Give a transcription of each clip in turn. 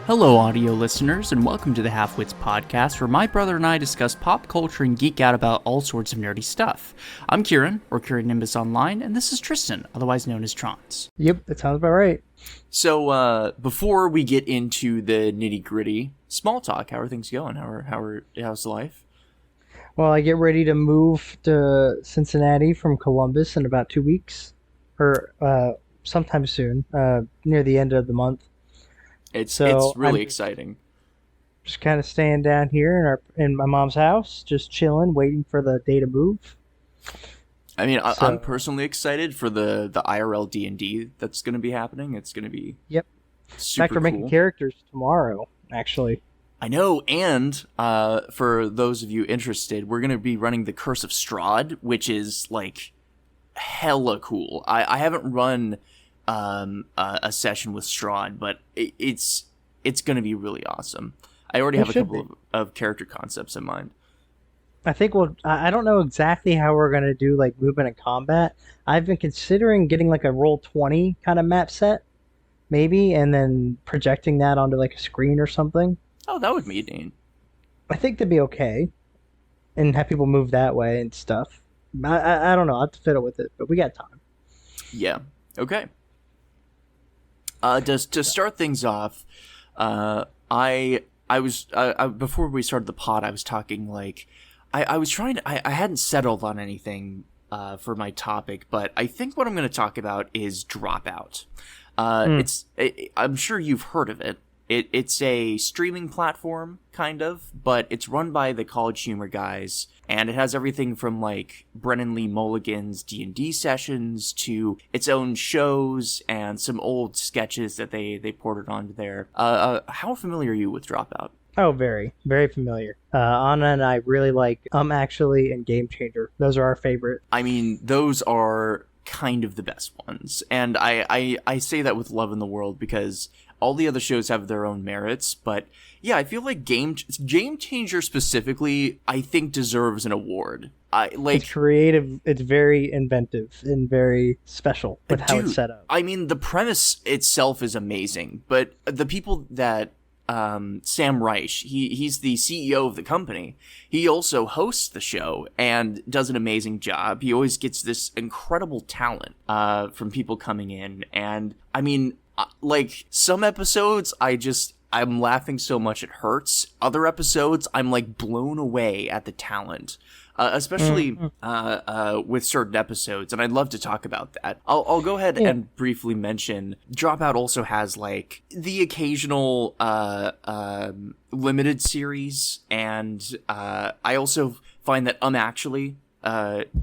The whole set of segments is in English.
Hello, audio listeners, and welcome to the Halfwits podcast, where my brother and I discuss pop culture and geek out about all sorts of nerdy stuff. I'm Kieran, or Kieran Nimbus Online, and this is Tristan, otherwise known as Trons. Yep, that sounds about right. So, before we get into the nitty-gritty, small talk, how are things going? How's life? Well, I get ready to move to Cincinnati from Columbus in about 2 weeks, or sometime soon, near the end of the month. It's really exciting. Just kind of staying down here in my mom's house, just chilling, waiting for the day to move. I mean, I'm personally excited for the IRL D&D that's going to be happening. It's going to be super In fact, we're making characters tomorrow, actually. I know, and for those of you interested, we're going to be running the Curse of Strahd, which is, like, hella cool. I haven't run a session with Strahd, but it's going to be really awesome. I already have a couple of character concepts in mind. I think I don't know exactly how we're going to do, like, movement and combat. I've been considering getting, like, a Roll20 kind of map set, maybe, and then projecting that onto, like, a screen or something. Oh, that would be neat. I think that'd be okay, and have people move that way and stuff. I don't know. I'll have to fiddle with it, but we got time. Yeah. Okay. To start things off, I was before we started the pod, I was talking like I was trying to, I hadn't settled on anything for my topic, but I think what I'm going to talk about is Dropout. I'm sure you've heard of it. It's a streaming platform, kind of, but it's run by the CollegeHumor guys, and it has everything from, like, Brennan Lee Mulligan's D&D sessions to its own shows and some old sketches that they ported onto there. How familiar are you with Dropout? Oh, very, very familiar. Anna and I really like Actually and Game Changer. Those are our favorite. I mean, those are kind of the best ones, and I say that with love in the world because all the other shows have their own merits, but yeah, I feel like Game Changer specifically, I think deserves an award. It's creative, it's very inventive and very special with how it's set up. I mean, the premise itself is amazing, but the people that Sam Reich, he's the CEO of the company. He also hosts the show and does an amazing job. He always gets this incredible talent from people coming in, and I mean, like, some episodes I'm laughing so much it hurts. Other episodes I'm like blown away at the talent. Especially with certain episodes, and I'd love to talk about that. I'll go ahead and briefly mention Dropout also has, like, the occasional limited series, and I also find that Actually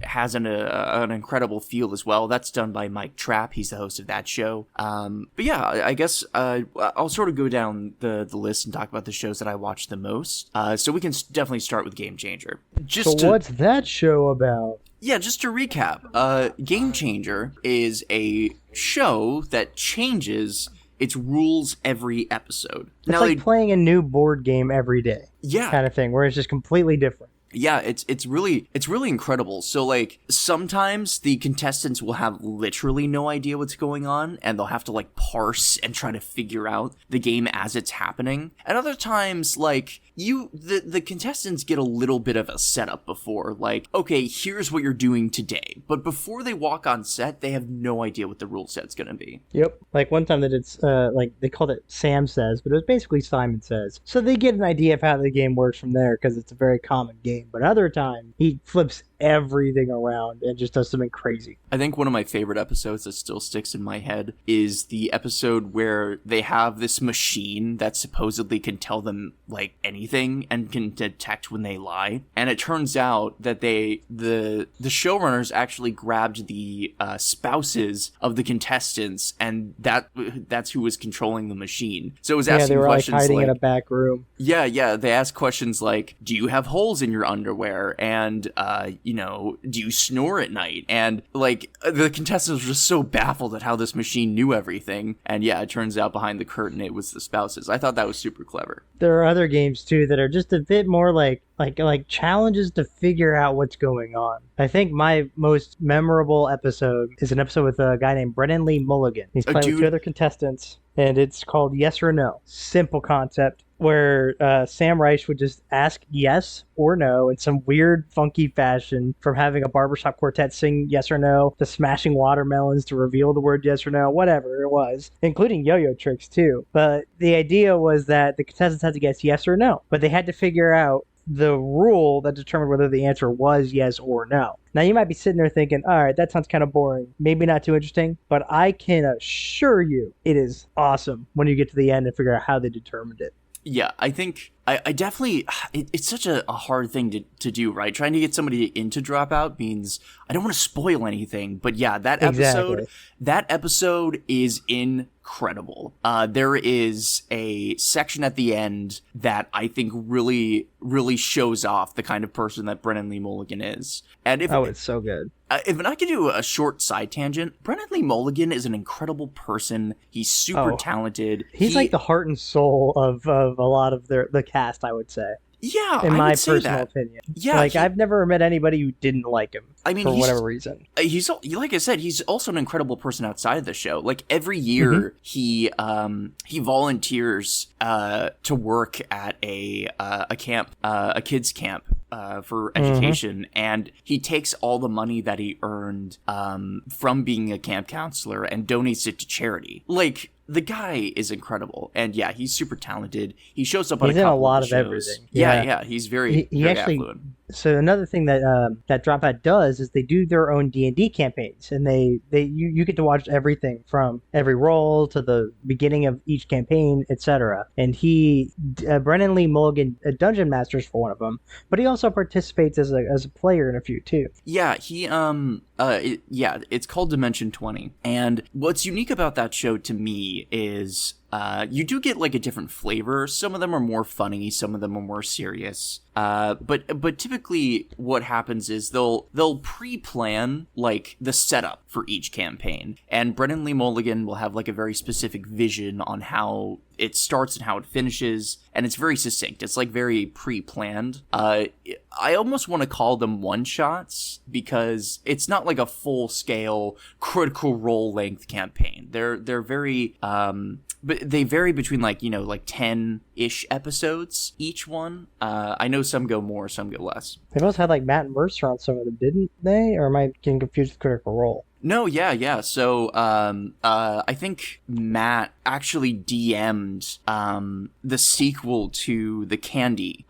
has an incredible feel as well. That's done by Mike Trapp. He's the host of that show. But yeah, I guess I'll sort of go down the list and talk about the shows that I watch the most. So we can definitely start with Game Changer. What's that show about? Yeah, just to recap, Game Changer is a show that changes its rules every episode. It's like playing a new board game every day. Yeah. Kind of thing, where it's just completely different. Yeah, it's really incredible. So, like, sometimes the contestants will have literally no idea what's going on, and they'll have to, like, parse and try to figure out the game as it's happening. And other times, like, the contestants get a little bit of a setup before, like, okay, here's what you're doing today. But before they walk on set, they have no idea what the rule set's gonna be. Yep. Like, one time that it's, like, they called it Sam Says, but it was basically Simon Says. So they get an idea of how the game works from there, because it's a very common game. But other time, he flips everything around and just does something crazy. I think one of my favorite episodes that still sticks in my head is the episode where they have this machine that supposedly can tell them, like, anything and can detect when they lie. And it turns out that the showrunners actually grabbed the spouses of the contestants, and that's who was controlling the machine. So it was asking they were questions like hiding in a back room. Yeah, they asked questions like, do you have holes in your underwear? And do you snore at night? And like the contestants were just so baffled at how this machine knew everything. And yeah, it turns out behind the curtain it was the spouses. I thought that was super clever. There are other games too that are just a bit more like challenges to figure out what's going on. I think my most memorable episode is an episode with a guy named Brennan Lee Mulligan. He's playing with two other contestants, and it's called Yes or No. Simple concept, where Sam Reich would just ask yes or no in some weird, funky fashion, from having a barbershop quartet sing yes or no, to smashing watermelons to reveal the word yes or no, whatever it was, including yo-yo tricks too. But the idea was that the contestants had to guess yes or no, but they had to figure out the rule that determined whether the answer was yes or no. Now, you might be sitting there thinking, all right, that sounds kind of boring, maybe not too interesting, but I can assure you it is awesome when you get to the end and figure out how they determined it. Yeah, I think I definitely, it's such a hard thing to do, right? Trying to get somebody into Dropout means, I don't want to spoil anything, but yeah, that episode is incredible. There is a section at the end that I think really, really shows off the kind of person that Brennan Lee Mulligan is. And it's so good. If I could do a short side tangent, Brennan Lee Mulligan is an incredible person. He's super talented. He's like the heart and soul of a lot of the cast, I would say. Yeah, in my personal opinion. Yeah, I've never met anybody who didn't like him. I mean, for whatever reason. He's, like I said, he's also an incredible person outside of the show. Like every year, he volunteers to work at a camp, a kids camp. For education, and he takes all the money that he earned from being a camp counselor and donates it to charity. Like, the guy is incredible, and yeah, he's super talented. He shows up on a couple a lot of of everything. Yeah, he's very actually affluent. So another thing that that Dropout does is they do their own D&D campaigns, and you get to watch everything from every role to the beginning of each campaign, etc. And Brennan Lee Mulligan, Dungeon Masters for one of them, but he also participates as a player in a few too. Yeah, it's called Dimension 20, and what's unique about that show to me is you do get like a different flavor. Some of them are more funny, some of them are more serious. But typically what happens is they'll pre-plan like the setup for each campaign, and Brennan Lee Mulligan will have like a very specific vision on how it starts and how it finishes, and it's very succinct. It's like very pre-planned. I almost want to call them one-shots because it's not like a full-scale Critical Role length campaign. They're very but they vary between like 10-ish episodes each one. I know some go more, some go less. They both had like Matt Mercer on some of them, didn't they? Or am I getting confused with Critical Role? No, yeah. So, I think Matt actually DM'd the sequel to the Candy,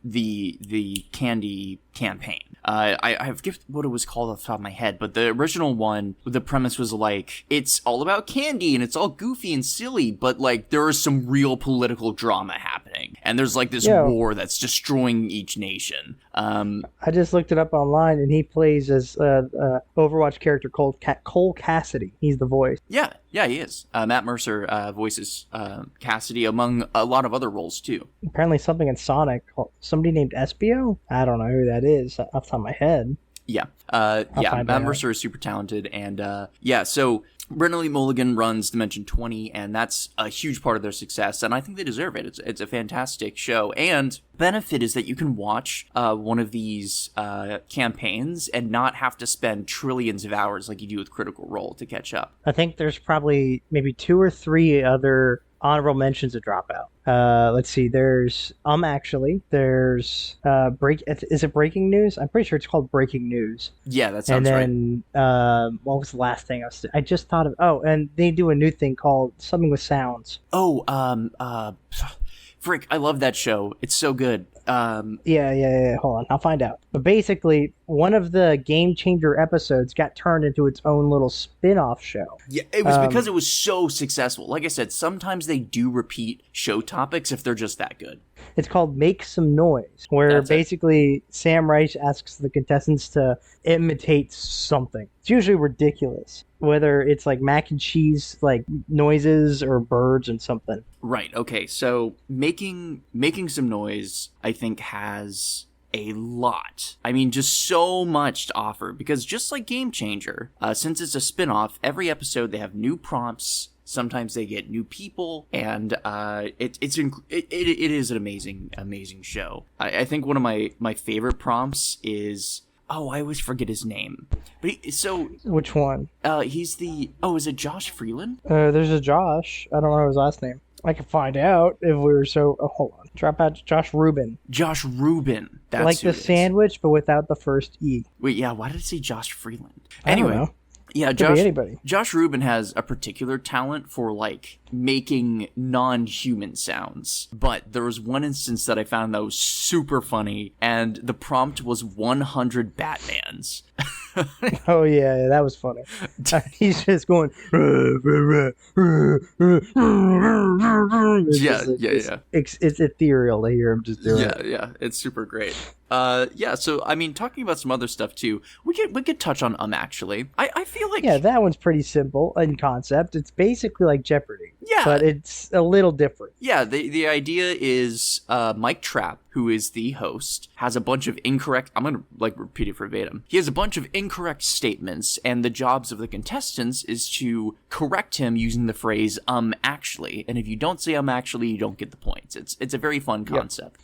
the Candy campaign. I forget what it was called off the top of my head, but the original one, the premise was like, it's all about candy and it's all goofy and silly, but like there is some real political drama happening, and there's like this war that's destroying each nation. I just looked it up online, and he plays as Overwatch character Cole Cassidy. He's the voice. Yeah, he is. Matt Mercer voices Cassidy among a lot of other roles too. Apparently something in Sonic, somebody named Espio? I don't know who that is off the top of my head. Yeah. Matt Mercer is super talented, and so Brennan Lee Mulligan runs Dimension 20, and that's a huge part of their success, and I think they deserve it. It's a fantastic show, and benefit is that you can watch one of these campaigns and not have to spend trillions of hours like you do with Critical Role to catch up. I think there's probably maybe 2 or 3 other honorable mentions of Dropout. Let's see. There's there's is it Breaking News? I'm pretty sure it's called Breaking News. Yeah, that sounds right. And then what was the last thing I just thought of? Oh, and they do a new thing called something with sounds. Frick, I love that show. It's so good. Yeah. Hold on, I'll find out. But basically, one of the Game Changer episodes got turned into its own little spin-off show. Yeah, it was because it was so successful. Like I said, sometimes they do repeat show topics if they're just that good. It's called Make Some Noise, where basically Sam Reich asks the contestants to imitate something. It's usually ridiculous, whether it's like mac and cheese, like noises, or birds and something. Right. Okay. So making some noise, I think, has a lot. I mean, just so much to offer, because just like Game Changer, since it's a spin-off, every episode they have new prompts. Sometimes they get new people, and it is an amazing show. I think one of my favorite prompts is, oh, I always forget his name. But which one? He's the, is it Josh Freeland? There's a Josh. I don't know his last name. I can find out if we were so. Oh, hold on. Dropout. Josh Rubin. Josh Rubin. That's like the sandwich, but without the first E. Wait, yeah. Why did it say Josh Freeland? Anyway. I don't know. Yeah, Could be anybody. Josh Rubin has a particular talent for, like, making non-human sounds. But there was one instance that I found that was super funny, and the prompt was 100 Batmans. Oh, yeah, that was funny. He's just going... It's ethereal to hear him just do it. Yeah, it's super great. So, I mean, talking about some other stuff, too, we could touch on actually. I feel like... Yeah, that one's pretty simple in concept. It's basically like Jeopardy! Yeah. But it's a little different. Yeah, the idea is Mike Trapp, who is the host, has a bunch of incorrect... I'm going to, like, repeat it verbatim. He has a bunch of incorrect statements, and the jobs of the contestants is to correct him using the phrase, actually. And if you don't say, actually, you don't get the points. It's a very fun concept.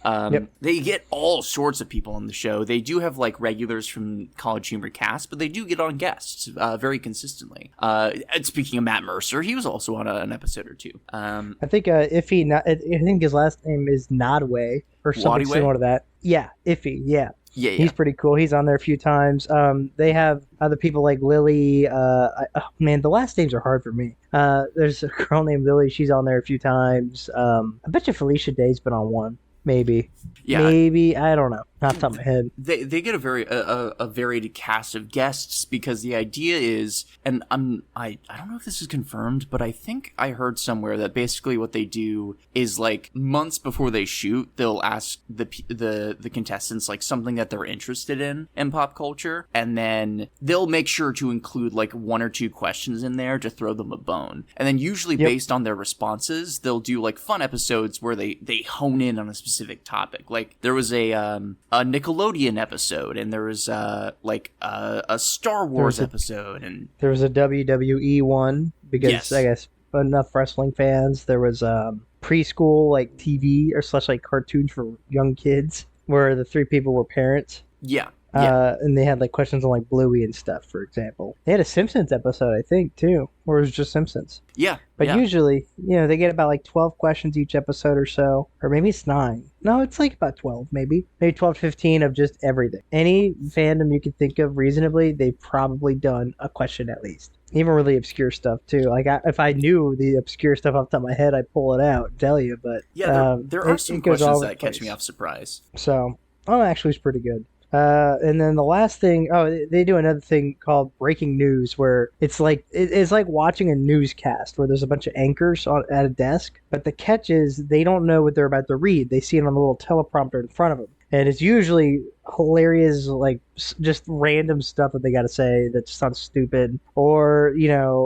They get all sorts of people on the show. They do have, like, regulars from College Humor cast, but they do get on guests very consistently. And speaking of Matt Mercer, he was also on an episode or two. I think I think his last name is Nodway or something similar to that. Yeah, Iffy. Yeah. Yeah. He's pretty cool. He's on there a few times. They have other people like Lily. Man, the last names are hard for me. There's a girl named Lily. She's on there a few times. I bet you Felicia Day's been on one. Maybe. Yeah. Maybe. I don't know. Off the top of my head. They get a varied cast of guests, because the idea is, and I don't know if this is confirmed, but I think I heard somewhere that basically what they do is, like, months before they shoot, they'll ask the contestants, like, something that they're interested in pop culture, and then they'll make sure to include, like, one or two questions in there to throw them a bone. And then usually based on their responses, they'll do, like, fun episodes where they hone in on a specific topic. Like, there was a Nickelodeon episode, and there was a Star Wars episode, and there was a WWE one, because I guess enough wrestling fans. There was preschool, like, TV or / like cartoons for young kids, where the three people were parents. Yeah. And they had, like, questions on, like, Bluey and stuff, for example. They had a Simpsons episode, I think, too, where it was just Simpsons. Yeah. But usually, they get about, like, 12 questions each episode or so. Or maybe it's 9. No, it's, like, about 12, maybe. Maybe 12 to 15 of just everything. Any fandom you could think of reasonably, they've probably done a question at least. Even really obscure stuff, too. Like, if I knew the obscure stuff off the top of my head, I'd pull it out and tell you. But there are some questions that catch me off surprise. So, actually, it's pretty good. And then the last thing, they do another thing called breaking news, where it's like watching a newscast where there's a bunch of anchors at a desk, but the catch is they don't know what they're about to read. They see it on the little teleprompter in front of them. And it's usually hilarious, like, just random stuff that they got to say that just sounds stupid. Or,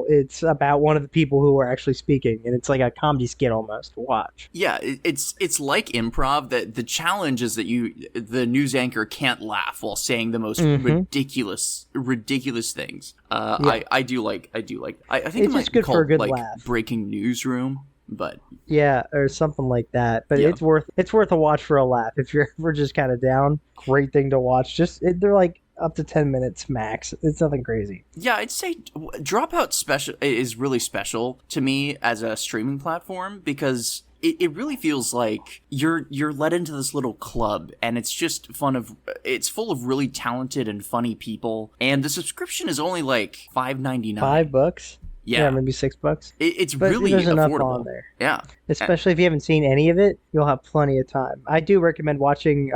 it's about one of the people who are actually speaking, and it's like a comedy skit almost to watch. Yeah, it's like improv. That the challenge is that the news anchor can't laugh while saying the most ridiculous things. I do like. I think it's it might just good be called, for a good like, laugh. Breaking Newsroom. But or something like that. But it's worth a watch for a laugh. If you're ever just kind of down, great thing to watch. They're like up to 10 minutes max. It's nothing crazy. Yeah, I'd say Dropout is really special to me as a streaming platform, because it really feels like you're led into this little club, and it's just it's full of really talented and funny people, and the subscription is only like $5.99. $5? Yeah, maybe $6. It's but really there's enough affordable on there. Yeah, especially if you haven't seen any of it, you'll have plenty of time. I do recommend watching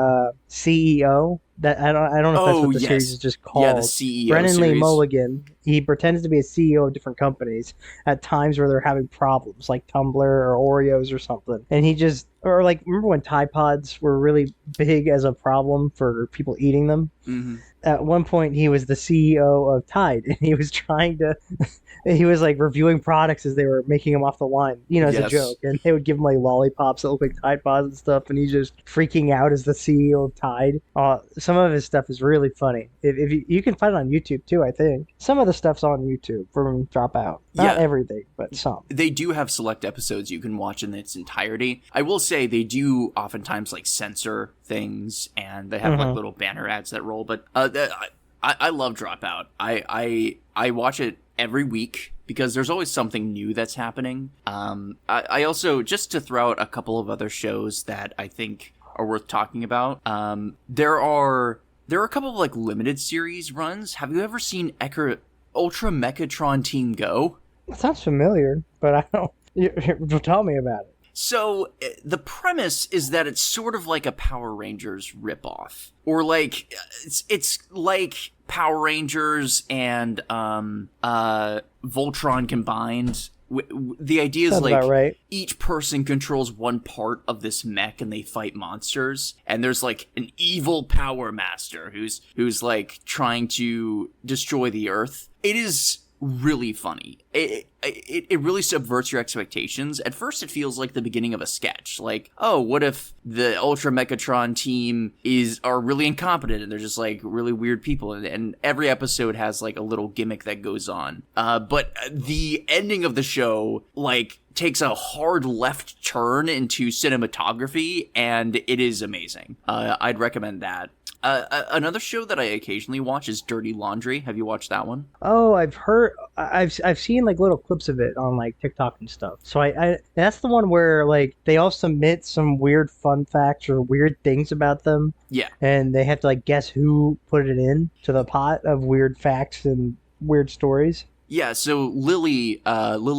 CEO. That I don't know if that's what the series is just called. Yeah, the CEO Brennan series. Lee Mulligan. He pretends to be a CEO of different companies at times where they're having problems, like Tumblr or Oreos or something. And remember when Tide Pods were really big as a problem for people eating them? Mm-hmm. At one point, he was the CEO of Tide, and he was like reviewing products as they were making them off the line, as a joke. And and they would give him like lollipops that look like Tide Pods and stuff, and he's just freaking out as the CEO of Tide. Some of his stuff is really funny. If you can find it on YouTube too, I think. Some of the stuff's on YouTube from Dropout. Not everything, but some. They do have select episodes you can watch in its entirety. I will say they do oftentimes like censor things, and they have like little banner ads that roll. But I love Dropout. I watch it every week because there's always something new that's happening. I also, just to throw out a couple of other shows that I think are worth talking about. There are a couple of like limited series runs. Have you ever seen Ultra Mechatron Team Go? It sounds familiar, but I don't. Tell me about it. So the premise is that it's sort of like a Power Rangers ripoff, or like it's like Power Rangers and Voltron combined. The idea is like each person controls one part of this mech and they fight monsters, and there's like an evil Power Master who's like trying to destroy the Earth. It is really funny. It really subverts your expectations. At first, it feels like the beginning of a sketch. Like, oh, what if the Ultra Mechatron team are really incompetent and they're just like really weird people? And every episode has like a little gimmick that goes on. But the ending of the show like takes a hard left turn into cinematography, and it is amazing. I'd recommend that. Another show that I occasionally watch is Dirty Laundry. Have you watched that one? Oh, I've seen like little clips of it on like TikTok and stuff. So I that's the one where like they all submit some weird fun facts or weird things about them. Yeah. And they have to like guess who put it in to the pot of weird facts and weird stories. Yeah, so Lily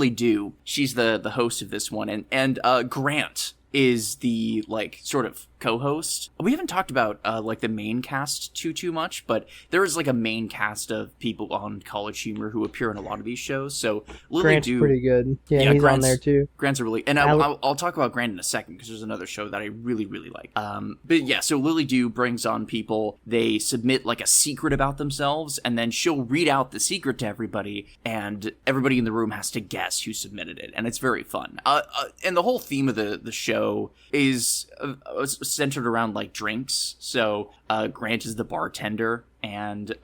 Dew, she's the host of this one, and Grant is the like sort of co-host. We haven't talked about like the main cast too much, but there is like a main cast of people on College Humor who appear in a lot of these shows. So Lily Grant's Dew, pretty good. Yeah, he's on there too. Grant's a really, and I'll talk about Grant in a second because there's another show that I really like. But yeah, so Lily Dew brings on people. They submit like a secret about themselves, and then she'll read out the secret to everybody, and everybody in the room has to guess who submitted it, and it's very fun. And the whole theme of the show is centered around like drinks. So Grant is the bartender, and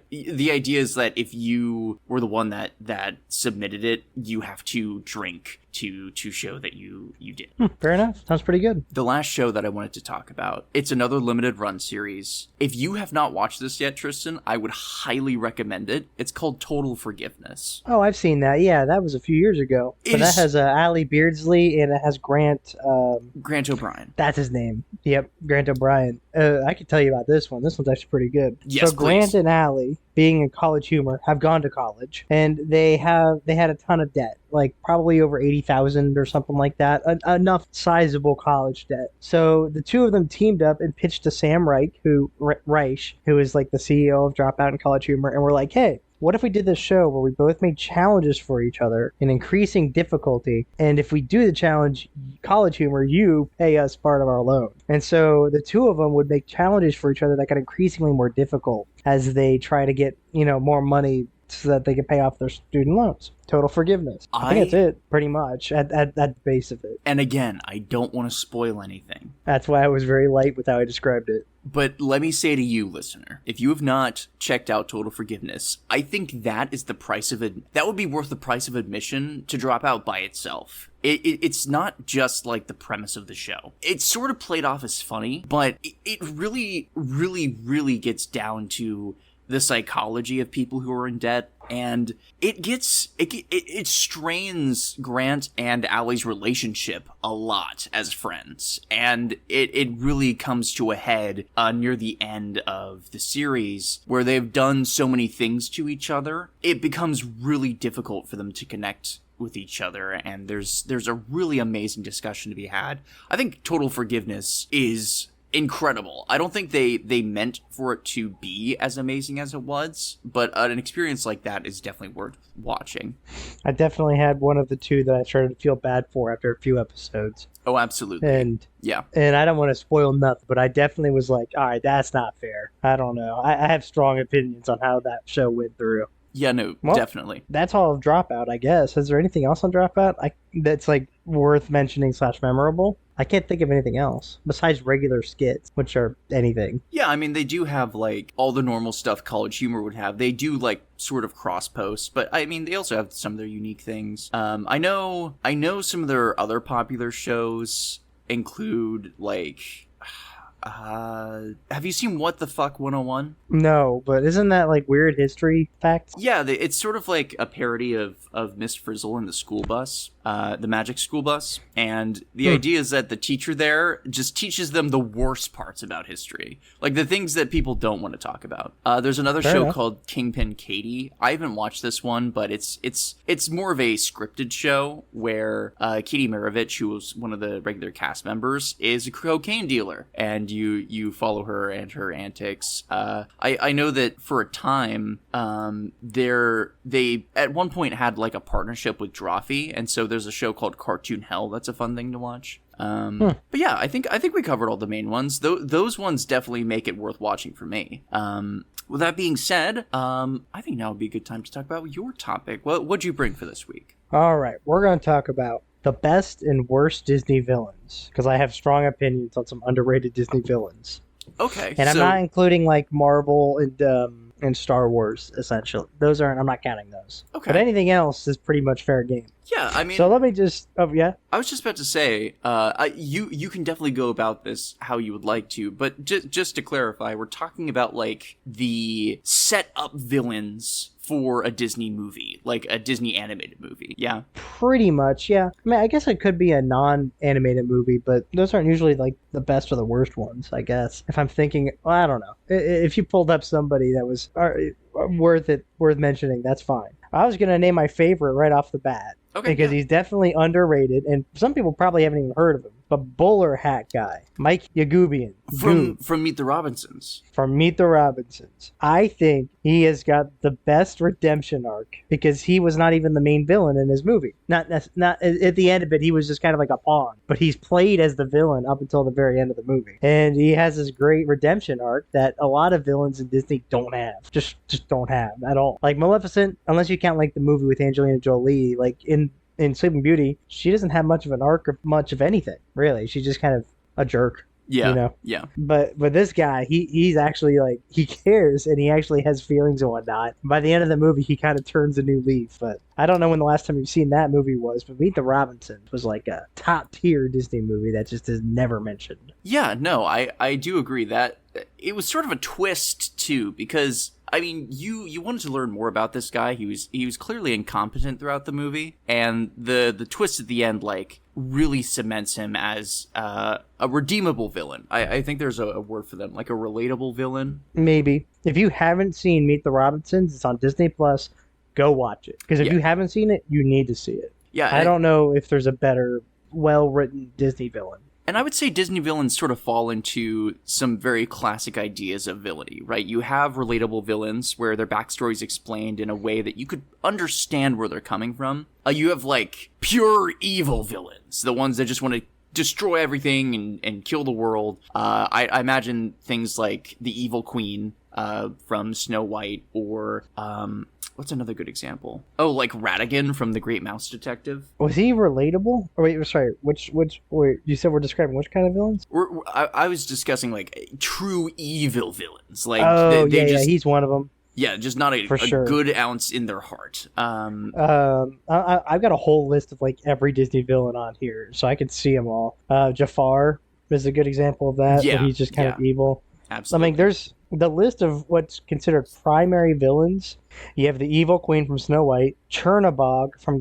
the idea is that if you were the one that submitted it, you have to drink to show that you did. Fair enough. Sounds pretty good. The last show that I wanted to talk about, it's another limited run series. If you have not watched this yet, Tristan, I would highly recommend it. It's called Total Forgiveness. Oh, I've seen that. Yeah, that was a few years ago. But that has Ali Beardsley, and it has Grant O'Brien. That's his name. Yep, Grant O'Brien. I can tell you about this one. This one's actually pretty good. Yes, so Grant please. and Ali, being in College Humor, have gone to college, and they had a ton of debt, like probably over 80,000 or something like that, enough sizable college debt. So the two of them teamed up and pitched to Sam Reich, who is like the CEO of Dropout and College Humor, and we're like, hey, what if we did this show where we both made challenges for each other in increasing difficulty, and if we do the challenge, College Humor, you pay us part of our loan. And so the two of them would make challenges for each other that got increasingly more difficult as they try to get, more money so that they can pay off their student loans. Total forgiveness. I think that's it, pretty much, at the base of it. And again, I don't want to spoil anything. That's why I was very light with how I described it. But let me say to you, listener, if you have not checked out Total Forgiveness, I think that is the price of it. That would be worth the price of admission to Dropout by itself. It's not just like the premise of the show. It's sort of played off as funny, but it really, really, really gets down to the psychology of people who are in debt, and it strains Grant and Allie's relationship a lot as friends, and it really comes to a head near the end of the series where they've done so many things to each other. It becomes really difficult for them to connect with each other, and there's a really amazing discussion to be had. I think Total Forgiveness is incredible. I don't think they meant for it to be as amazing as it was, but an experience like that is definitely worth watching. I definitely had one of the two that I started to feel bad for after a few episodes. Oh, absolutely. And yeah. And I don't want to spoil nothing, but I definitely was like, all right, that's not fair. I don't know. I have strong opinions on how that show went through. Yeah, no, Well, definitely. that's all of Dropout, I guess. Is there anything else on Dropout that's like worth mentioning / memorable? I can't think of anything else besides regular skits, which are anything. Yeah, I mean, they do have, like, all the normal stuff College Humor would have. They do, like, sort of cross-post, but, I mean, they also have some of their unique things. I know some of their other popular shows include, like... have you seen What the Fuck 101? No, but isn't that like weird history facts? Yeah, it's sort of like a parody of Miss Frizzle and the school bus, the magic school bus. And the idea is that the teacher there just teaches them the worst parts about history. Like the things that people don't want to talk about. There's another Fair show enough. called Kingpin Katie. I haven't watched this one, but it's more of a scripted show where Katie Maravich, who was one of the regular cast members, is a cocaine dealer. And you follow her and her antics. I know that for a time, they at one point had like a partnership with Drawfee, and so there's a show called Cartoon Hell that's a fun thing to watch. But yeah, I think we covered all the main ones. Those ones definitely make it worth watching for me. With that being said, I think now would be a good time to talk about your topic. What'd you bring for this week? All right, we're going to talk about the best and worst Disney villains because I have strong opinions on some underrated Disney villains. Okay, And I'm not including like Marvel and Star Wars essentially. Those aren't. I'm not counting those. Okay. But anything else is pretty much fair game. Yeah, I mean, So let me just. Oh yeah. I was just about to say, you can definitely go about this how you would like to, but just to clarify, we're talking about like the set up villains for a Disney movie, like a Disney animated movie. Yeah. Pretty much, yeah. I mean, I guess it could be a non-animated movie, but those aren't usually like the best or the worst ones, I guess. If I'm thinking, well, I don't know. If you pulled up somebody that was worth mentioning, that's fine. I was gonna name my favorite right off the bat. Okay. Because yeah. he's definitely underrated, and some people probably haven't even heard of him. But bowler hat guy, Mike Yagubian, from Meet the Robinsons. from Meet the Robinsons. I think he has got the best redemption arc because he was not even the main villain in his movie. Not at the end of it, he was just kind of like a pawn. But he's played as the villain up until the very end of the movie, and he has this great redemption arc that a lot of villains in Disney don't have. Just don't have at all. Like Maleficent, unless you count like the movie with Angelina Jolie, like in Sleeping Beauty, she doesn't have much of an arc or much of anything, really. She's just kind of a jerk. Yeah. You know? Yeah. But this guy, he's actually like, he cares and he actually has feelings and whatnot. By the end of the movie, he kind of turns a new leaf. But I don't know when the last time you've seen that movie was, but Meet the Robinsons was like a top tier Disney movie that just is never mentioned. Yeah, no, I do agree that it was sort of a twist too, because I mean, you wanted to learn more about this guy. He was clearly incompetent throughout the movie, and the twist at the end like really cements him as a redeemable villain. I think there's a word for them, like a relatable villain. Maybe. If you haven't seen Meet the Robinsons, it's on Disney Plus. Go watch it. Because if you haven't seen it, you need to see it. Yeah, I don't know if there's a better, well-written Disney villain. And I would say Disney villains sort of fall into some very classic ideas of villainy, right? You have relatable villains where their backstory is explained in a way that you could understand where they're coming from. You have, like, pure evil villains, the ones that just want to destroy everything and kill the world. I imagine things like the Evil Queen from Snow White, or what's another good example? Oh, like Ratigan from The Great Mouse Detective. Was he relatable? Or wait, sorry, wait, you said we're describing which kind of villains? I was discussing, like, true evil villains. Like, yeah, he's one of them. Yeah, just not a good ounce in their heart. I've got a whole list of, like, every Disney villain on here, so I could see them all. Jafar is a good example of that. Yeah, where he's just kind of evil. Absolutely. I mean, there's the list of what's considered primary villains. You have the Evil Queen from Snow White, Chernabog from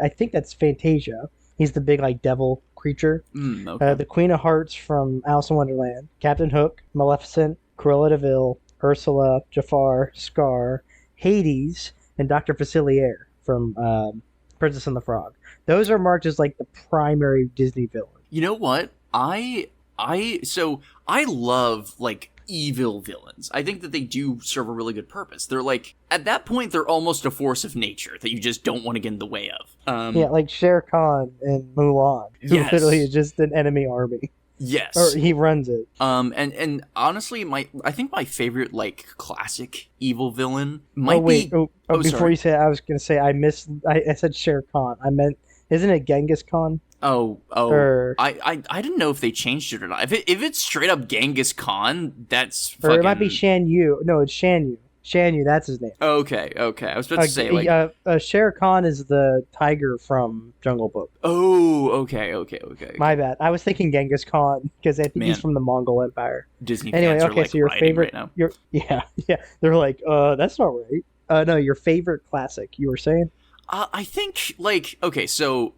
I think that's Fantasia. He's the big like devil creature. Okay. The Queen of Hearts from Alice in Wonderland, Captain Hook, Maleficent, Cruella de Vil, Ursula, Jafar, Scar, Hades, and Dr. Facilier from Princess and the Frog. Those are marked as like the primary Disney villains. You know what? I love like evil villains. I think that they do serve a really good purpose. They're like, at that point, they're almost a force of nature that you just don't want to get in the way of. Yeah, like Shere Khan and Mulan, who literally is just an enemy army. Yes. or he runs it. And honestly, I think my favorite like classic evil villain Oh might wait, be. before Sorry. you say it, I was gonna say I said Shere Khan. I meant, isn't it Genghis Khan? Oh, Or I didn't know if they changed it or not. If it's straight up Genghis Khan, that's it might be fucking Shan Yu. No, it's Shan Yu. Shan Yu, that's his name. okay. Okay, I was about to say like, Shere Khan is the tiger from Jungle Book. oh, okay. My bad. I was thinking Genghis Khan because I think he's Man, from the Mongol Empire. Disney Anyway, fans are okay, like so your rioting favorite, right now. your yeah, yeah. They're like, that's not right. No, your favorite classic. You were saying? I think like okay, so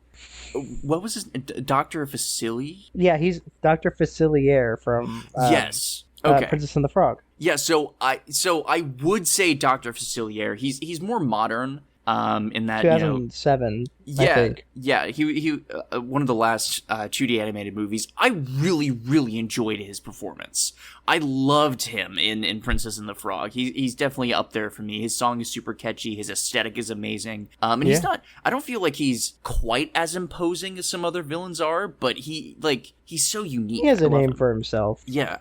what was his Doctor Facili? Yeah, he's Dr. Facilier from Yes. Okay. Princess and the Frog. Yeah, so I would say Doctor Facilier. He's more modern. In that 2007, I yeah, think. yeah, he one of the last 2D animated movies. I really enjoyed his performance. I loved him in Princess and the Frog. He's definitely up there for me. His song is super catchy. His aesthetic is amazing. And he's not. I don't feel like he's quite as imposing as some other villains are, but he's so unique. He has a name him. for himself. Yeah.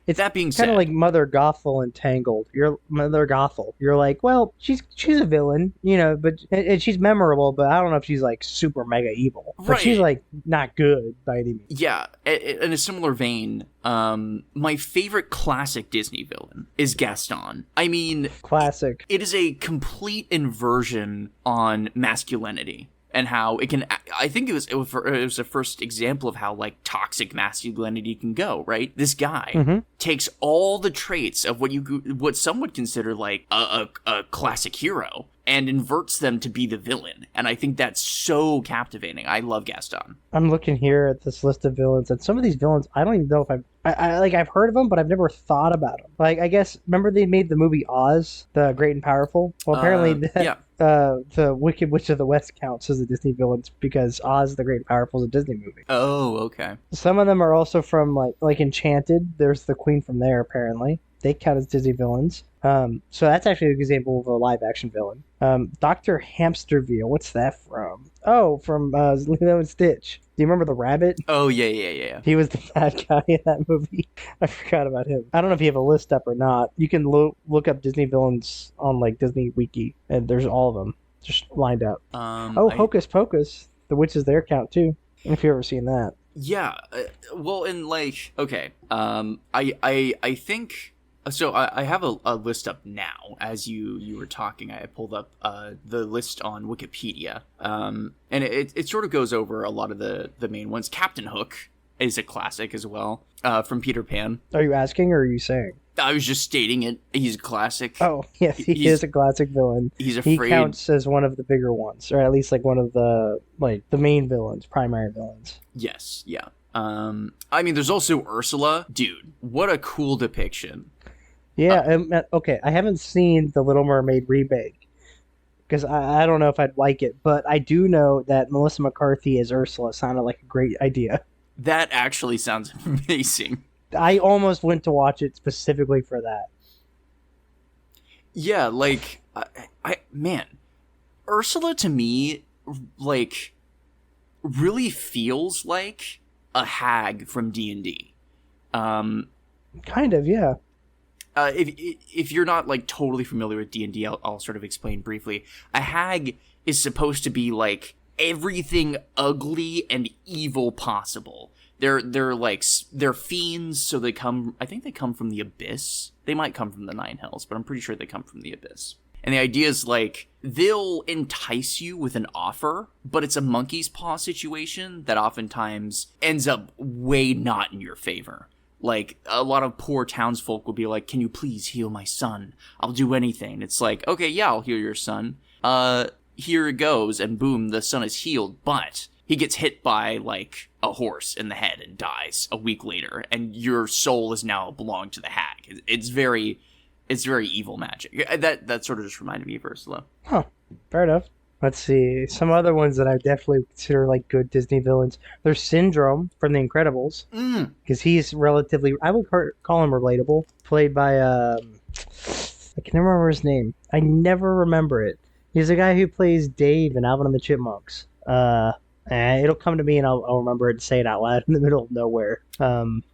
It's that being kind said, of like Mother Gothel and Tangled. You're Mother Gothel. You're like, well, she's a villain, but and she's memorable, but I don't know if she's like super mega evil. But Right. she's like not good by any means. yeah. In a similar vein, my favorite classic Disney villain is Gaston. I mean, Classic. it is a complete inversion on masculinity and how it can. I think it was the first example of how like toxic masculinity can go. Right, this guy takes all the traits of what some would consider like a classic hero and inverts them to be the villain, and I think that's so captivating. I love Gaston. I'm looking here at this list of villains, and some of these villains I don't even know if I've heard of them, but I've never thought about them. Like, I guess, remember they made the movie Oz, the Great and Powerful? Well, apparently the Wicked Witch of the West counts as a Disney villain because Oz, the Great and Powerful is a Disney movie. Oh, okay. Some of them are also from like Enchanted. There's the Queen from there, apparently. They count as Disney villains. So that's actually an example of a live action villain. Dr. Hamsterville, what's that from? Oh, from Lilo and Stitch. Do you remember the rabbit? Oh, yeah. He was the bad guy in that movie. I forgot about him. I don't know if you have a list up or not. You can look up Disney villains on like Disney Wiki, and there's all of them just lined up. Hocus Pocus. The witches there count too. If you've ever seen that. Yeah. Well, and like, okay. I think. So I have a list up now. As you were talking, I pulled up the list on Wikipedia, and it sort of goes over a lot of the main ones. Captain Hook is a classic as well, from Peter Pan. Are you asking or are you saying? I was just stating it. He's a classic. Oh, yes, he is a classic villain. He's afraid. He counts as one of the bigger ones, or at least like one of the the main villains, primary villains. Yes, yeah. I mean, there's also Ursula. Dude, what a cool depiction. Yeah, okay, I haven't seen The Little Mermaid remake, because I don't know if I'd like it, but I do know that Melissa McCarthy as Ursula sounded like a great idea. That actually sounds amazing. I almost went to watch it specifically for that. Yeah, like, man, Ursula to me, like, really feels like a hag from D&D. Kind of, yeah. If you're not like totally familiar with D&D, I'll sort of explain briefly. A hag is supposed to be like everything ugly and evil possible. They're fiends, so I think they come from the abyss. They might come from the Nine Hells, but I'm pretty sure they come from the abyss. And the idea is like they'll entice you with an offer, but it's a monkey's paw situation that oftentimes ends up way not in your favor. Like, a lot of poor townsfolk will be like, can you please heal my son? I'll do anything. It's like, okay, yeah, I'll heal your son. Here it goes, and boom, the son is healed, but he gets hit by, like, a horse in the head and dies a week later, and your soul is now belonged to the hag. It's very evil magic. That sort of just reminded me of Ursula. Huh, fair enough. Let's see. Some other ones that I definitely consider like good Disney villains. There's Syndrome from The Incredibles. Because he's relatively, I would call him relatable. Played by, I can never remember his name. I never remember it. He's the guy who plays Dave in Alvin and the Chipmunks. It'll come to me and I'll remember it and say it out loud in the middle of nowhere.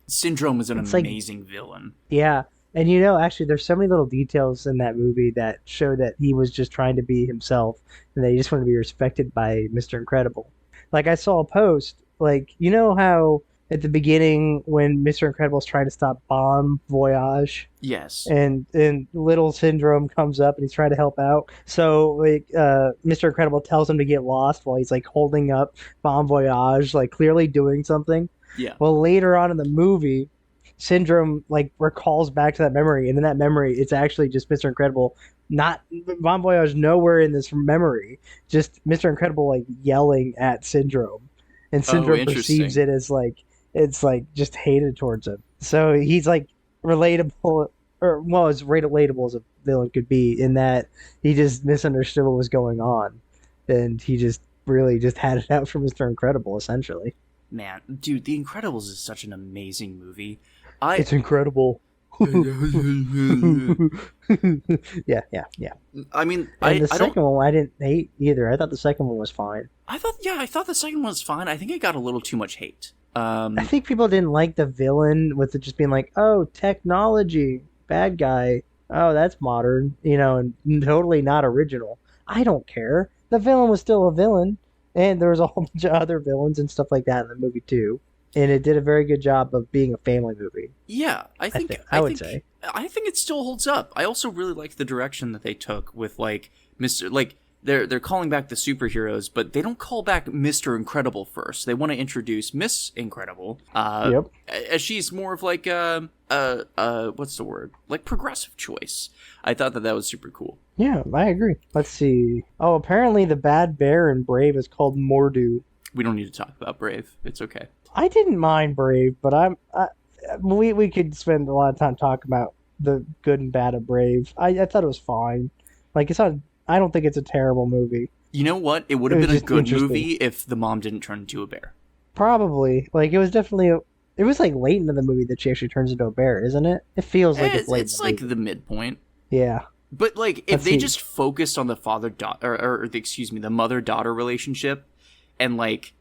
Syndrome was an It's like, amazing villain. yeah. And you know, actually, there's so many little details in that movie that show that he was just trying to be himself and that he just wanted to be respected by Mr. Incredible. Like, I saw a post, like, you know how at the beginning when Mr. Incredible's trying to stop Bon Voyage Yes. and little Syndrome comes up and he's trying to help out. So like Mr. Incredible tells him to get lost while he's like holding up Bon Voyage, like clearly doing something. Yeah. Well, later on in the movie, Syndrome like recalls back to that memory, and in that memory, it's actually just Mr. Incredible. Not Bon Voyage, nowhere in this memory. Just Mr. Incredible like yelling at Syndrome, and Oh, Syndrome interesting. perceives it as like it's like just hated towards him. So he's like relatable, or well, as relatable as a villain could be, in that he just misunderstood what was going on, and he just really just had it out for Mr. Incredible, essentially. Man, dude, The Incredibles is such an amazing movie. I It's incredible. Yeah, yeah, yeah. I mean, And the I don't second one I didn't hate either. I thought the second one was fine. I thought the second one was fine. I think it got a little too much hate. I think people didn't like the villain with it just being like, "Oh, technology, bad guy. Oh, that's modern," and totally not original. I don't care. The villain was still a villain, and there was a whole bunch of other villains and stuff like that in the movie too. And it did a very good job of being a family movie. Yeah, I would say. I think it still holds up. I also really like the direction that they took with like Mr. like they're calling back the superheroes, but they don't call back Mr. Incredible first. They want to introduce Miss Incredible. Yep. As she's more of like what's the word? Like progressive choice. I thought that was super cool. Yeah, I agree. Let's see. Oh, apparently the bad bear in Brave is called Mordu. We don't need to talk about Brave. It's okay. I didn't mind Brave, but we could spend a lot of time talking about the good and bad of Brave. I thought it was fine. Like it's not. I don't think it's a terrible movie. You know what? It would have It was been a just good interesting. movie if the mom didn't turn into a bear. Probably. Like it was definitely. It was like late into the movie that she actually turns into a bear, isn't it? It feels like it's late. It's in the like movie. the midpoint. Yeah. But like, if Let's they see. just focused on the father-daughter, the mother-daughter relationship, and like,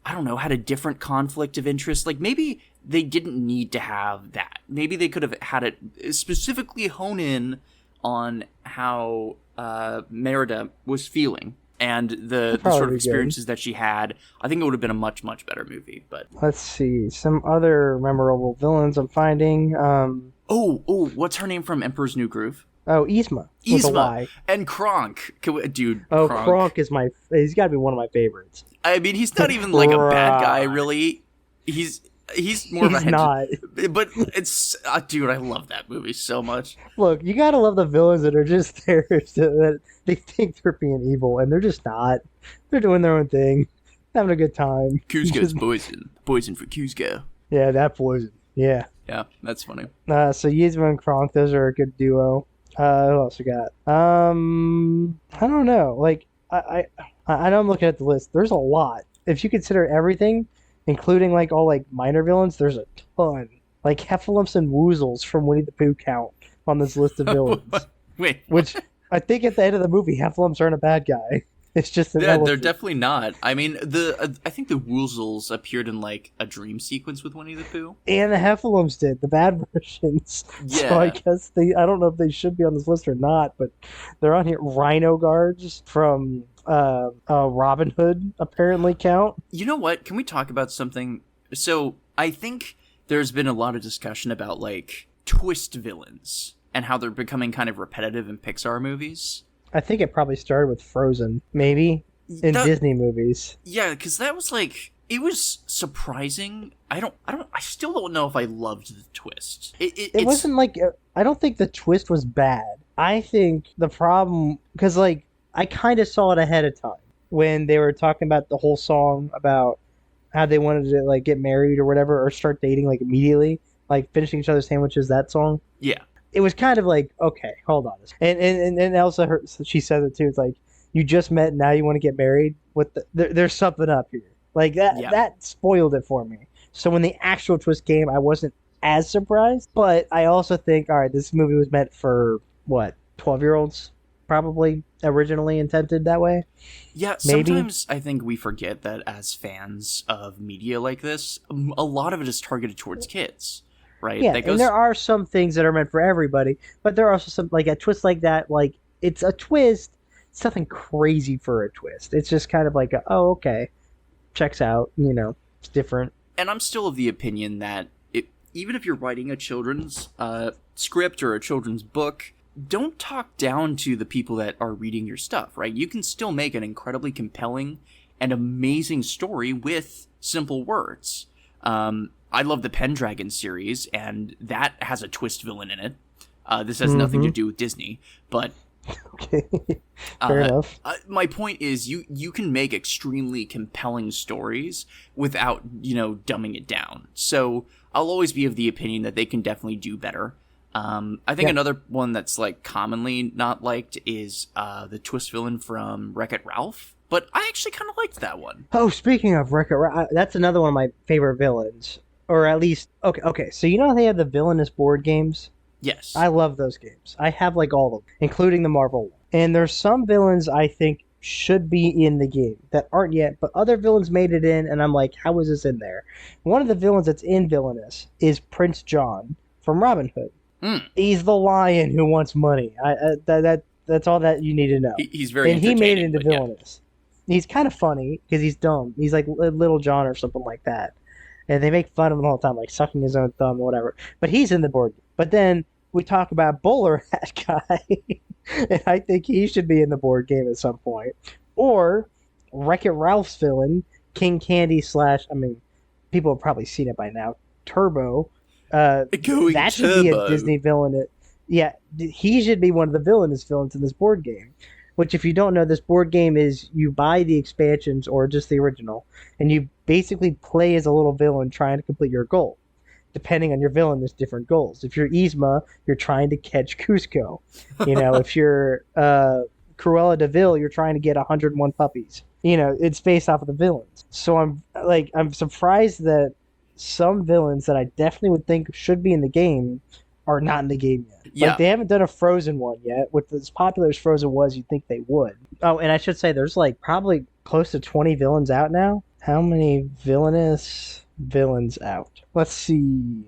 I don't know, had a different conflict of interest, like maybe they didn't need to have that. Maybe they could have had it specifically hone in on how Merida was feeling and the probably sort of be experiences that she had. I think it would have been a much, much better movie. But Let's see some other memorable villains I'm finding. What's her name from Emperor's New Groove? Yzma. With a Yzma Y. and Kronk. Dude, Oh, Kronk. Kronk is he's got to be one of my favorites. I mean, he's not even like a bad guy, Kronk. really. He's more of a He's not. but it's dude, I love that movie so much. Look, you gotta love the villains that are just there that they think they're being evil, and they're just not. They're doing their own thing, having a good time. Kuzco's poison for Kuzco. Yeah, that poison. Yeah. Yeah, that's funny. So Yzma and Kronk, those are a good duo. Who else we got? I don't know. Like, I know I'm looking at the list. There's a lot. If you consider everything, including like all like minor villains, there's a ton. Like Heffalumps and Woozles from Winnie the Pooh count on this list of villains. Wait, Which I think at the end of the movie, Heffalumps aren't a bad guy. It's just an yeah, they're elephant. definitely not. I mean, I think the Woozles appeared in like a dream sequence with Winnie the Pooh. And the Heffalumps did, the bad versions. Yeah. So I guess I don't know if they should be on this list or not, but they're on here. Rhino Guards from Robin Hood apparently count. You know what? Can we talk about something? So I think there's been a lot of discussion about like twist villains and how they're becoming kind of repetitive in Pixar movies. I think it probably started with Frozen, maybe, in Disney movies. Yeah, because that was like, it was surprising. I still don't know if I loved the twist. It wasn't like, I don't think the twist was bad. I think the problem, because like, I kind of saw it ahead of time when they were talking about the whole song about how they wanted to like get married or whatever, or start dating like immediately, like finishing each other's sandwiches, that song. Yeah. It was kind of like, okay, hold on. And Elsa, she says it too. It's like, you just met, now you want to get married? There's something up here. Like, that spoiled it for me. So when the actual twist came, I wasn't as surprised. But I also think, all right, this movie was meant for, what, 12-year-olds? probably originally intended that way. Yeah, Maybe. sometimes I think we forget that as fans of media like this, a lot of it is targeted towards kids, right? Yeah, That and there goes. are some things that are meant for everybody, but there are also some like a twist like that. Like it's a twist. It's nothing crazy for a twist. It's just kind of like, oh, okay, checks out. It's different. And I'm still of the opinion that even if you're writing a children's script or a children's book, don't talk down to the people that are reading your stuff, right? You can still make an incredibly compelling and amazing story with simple words. I love the Pendragon series, and that has a twist villain in it. This has nothing to do with Disney, but Okay, fair enough. my point is you can make extremely compelling stories without, dumbing it down. So I'll always be of the opinion that they can definitely do better. I think another one that's like commonly not liked is the twist villain from Wreck-It Ralph, but I actually kind of liked that one. Oh, speaking of Wreck-It Ralph, that's another one of my favorite villains, or at least okay. So how they have the villainous board games? Yes. I love those games. I have like all of them, including the Marvel one. And there's some villains I think should be in the game that aren't yet, but other villains made it in, and I'm like, how is this in there? One of the villains that's in Villainous is Prince John from Robin Hood. He's the lion who wants money. That's all that you need to know. He's very and he made it into but Villainous. Yeah. He's kind of funny because he's dumb. He's like Little John or something like that. And they make fun of him all the time, like sucking his own thumb or whatever. But he's in the board game. But then we talk about Bowler Hat Guy, and I think he should be in the board game at some point. Or Wreck-It Ralph's villain, King Candy / people have probably seen it by now, Turbo. That should be a Disney villain. Yeah, he should be one of the villainous villains in this board game. Which, if you don't know, this board game is you buy the expansions or just the original, and you basically play as a little villain trying to complete your goal. Depending on your villain, there's different goals. If you're Yzma, you're trying to catch Cusco. If you're Cruella de Vil, you're trying to get 101 puppies. It's based off of the villains. So I'm surprised that some villains that I definitely would think should be in the game are not in the game yet. Yeah. Like, they haven't done a Frozen one yet. With as popular as Frozen was, you'd think they would. Oh, and I should say, there's like probably close to 20 villains out now. How many villainous villains out? Let's see.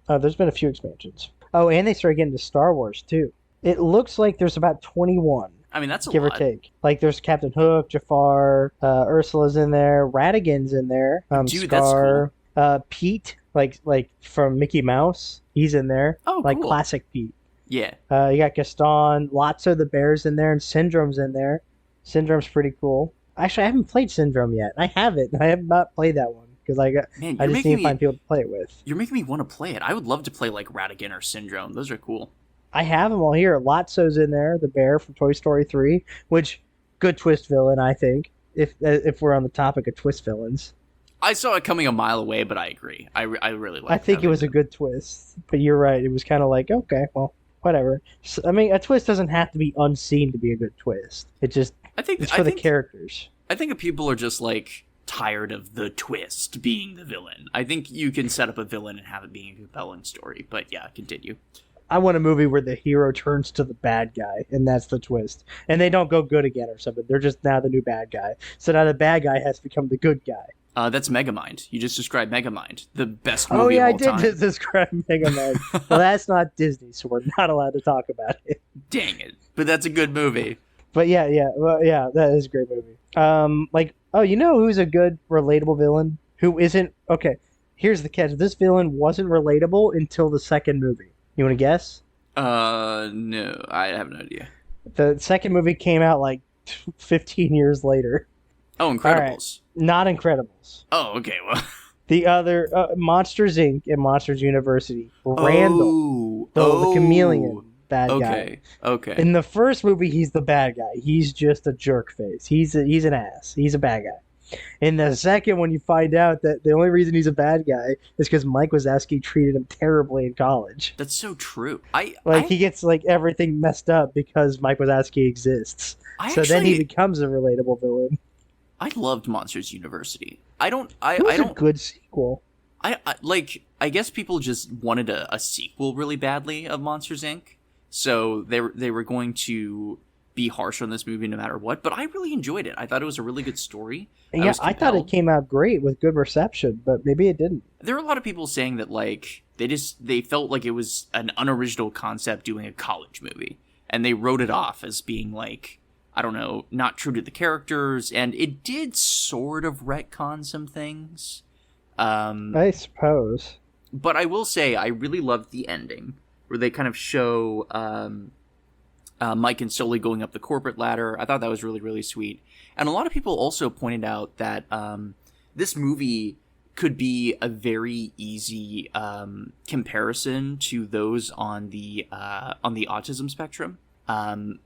Oh, there's been a few expansions. Oh, and they started getting to Star Wars, too. It looks like there's about 21. I mean, that's a give lot. or take. Like, there's Captain Hook, Jafar, Ursula's in there, Ratigan's in there, Dude, Scar, that's cool. Pete, like from Mickey Mouse, he's in there. Oh, like cool. classic Pete. Yeah. You got Gaston, Lotso the Bear's in there, and Syndrome's in there. Syndrome's pretty cool. Actually, I haven't played Syndrome yet. I haven't. I have not played that one because I just need to find people to play it with. You're making me want to play it. I would love to play like Ratigan or Syndrome. Those are cool. I have them all here. Lotso's in there, the bear from Toy Story 3, which good twist villain, I think. If we're on the topic of twist villains. I saw it coming a mile away, but I agree. I really like it. I think it was a good twist, but you're right. It was kind of like, okay, well, whatever. So, a twist doesn't have to be unseen to be a good twist. It's for the characters. I think people are just like tired of the twist being the villain. I think you can set up a villain and have it being a compelling story. But yeah, continue. I want a movie where the hero turns to the bad guy, and that's the twist. And they don't go good again or something. They're just now the new bad guy. So now the bad guy has become the good guy. That's Megamind. You just described Megamind, the best movie of all time. Oh, yeah, I did just describe Megamind. Well, that's not Disney, so we're not allowed to talk about it. Dang it. But that's a good movie. But yeah, that is a great movie. Who's a good, relatable villain? Who isn't... Okay, here's the catch. This villain wasn't relatable until the second movie. You want to guess? No, I have no idea. The second movie came out like 15 years later. Oh, Incredibles. Right. Not Incredibles. Oh, okay, well. The other, Monsters, Inc. and Monsters University. Randall. The chameleon bad guy. Okay. In the first movie, he's the bad guy. He's just a jerk face. He's an ass. He's a bad guy. In the second one, you find out that the only reason he's a bad guy is because Mike Wazowski treated him terribly in college. That's so true. He gets like everything messed up because Mike Wazowski exists. Then he becomes a relatable villain. I loved Monsters University. It was a good sequel. I guess people just wanted a sequel really badly of Monsters Inc. So they were going to be harsh on this movie no matter what, but I really enjoyed it. I thought it was a really good story. Yeah, I thought it came out great with good reception, but maybe it didn't. There are a lot of people saying that, like, they felt like it was an unoriginal concept doing a college movie, and they wrote it off as being, like, I don't know, not true to the characters, and it did sort of retcon some things. I suppose. But I will say, I really loved the ending, where they kind of show Mike and Sully going up the corporate ladder. I thought that was really, really sweet. And a lot of people also pointed out that this movie could be a very easy comparison to those on the autism spectrum.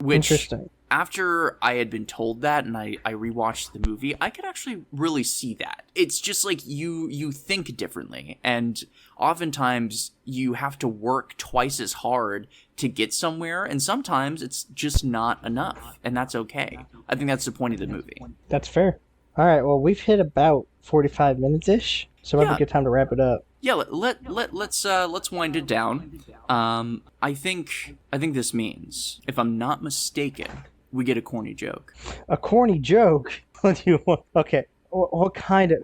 Which, interesting. After I had been told that and I rewatched the movie, I could actually really see that. It's just like you think differently, and oftentimes you have to work twice as hard to get somewhere, and sometimes it's just not enough, and that's okay. I think that's the point of the movie. That's fair. All right, well, we've hit about 45 minutes-ish, so it might be a good time to wrap it up. Yeah, let's wind it down. I think this means, if I'm not mistaken, we get a corny joke. A corny joke? What do you want? Okay, what kind of?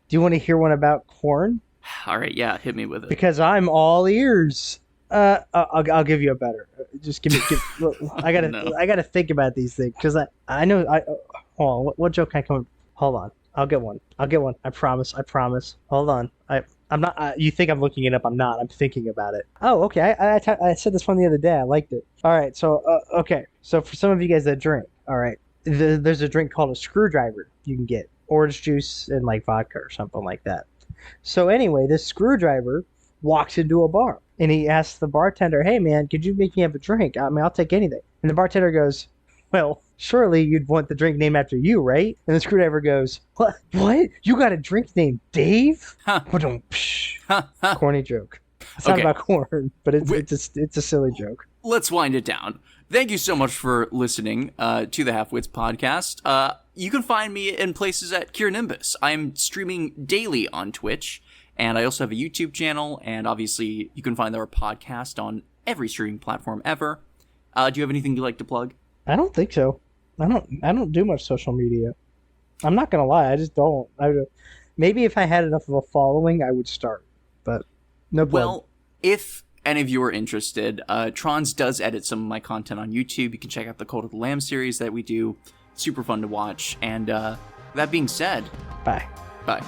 Do you want to hear one about corn? All right, yeah, hit me with it. Because I'm all ears. I'll give you a better. Just give me. I gotta think about these things because I know. Hold on. What joke can I come? Hold on. I'll get one. I promise. Hold on. I'm not. You think I'm looking it up? I'm not. I'm thinking about it. Oh, okay. I said this one the other day. I liked it. All right. So okay. So for some of you guys that drink, all right, there's a drink called a screwdriver. You can get orange juice and like vodka or something like that. So anyway, this screwdriver walks into a bar and he asks the bartender, "Hey man, could you make me have a drink? I mean, I'll take anything." And the bartender goes, "Well, surely you'd want the drink named after you, right?" And the screwdriver goes, What? You got a drink named Dave?" Corny joke. It's not about corn, but it's a silly joke. Let's wind it down. Thank you so much for listening to the Halfwits podcast. You can find me in places at Kieran. I'm streaming daily on Twitch, and I also have a YouTube channel, and obviously you can find our podcast on every streaming platform ever. Do you have anything you'd like to plug? I don't think so. I don't do much social media. I'm not gonna lie, I just don't. Maybe if I had enough of a following, I would start. But no plug. Well, if any of you are interested, Trons does edit some of my content on YouTube. You can check out the Cult of the Lamb series that we do. Super fun to watch. And that being said, bye. Bye.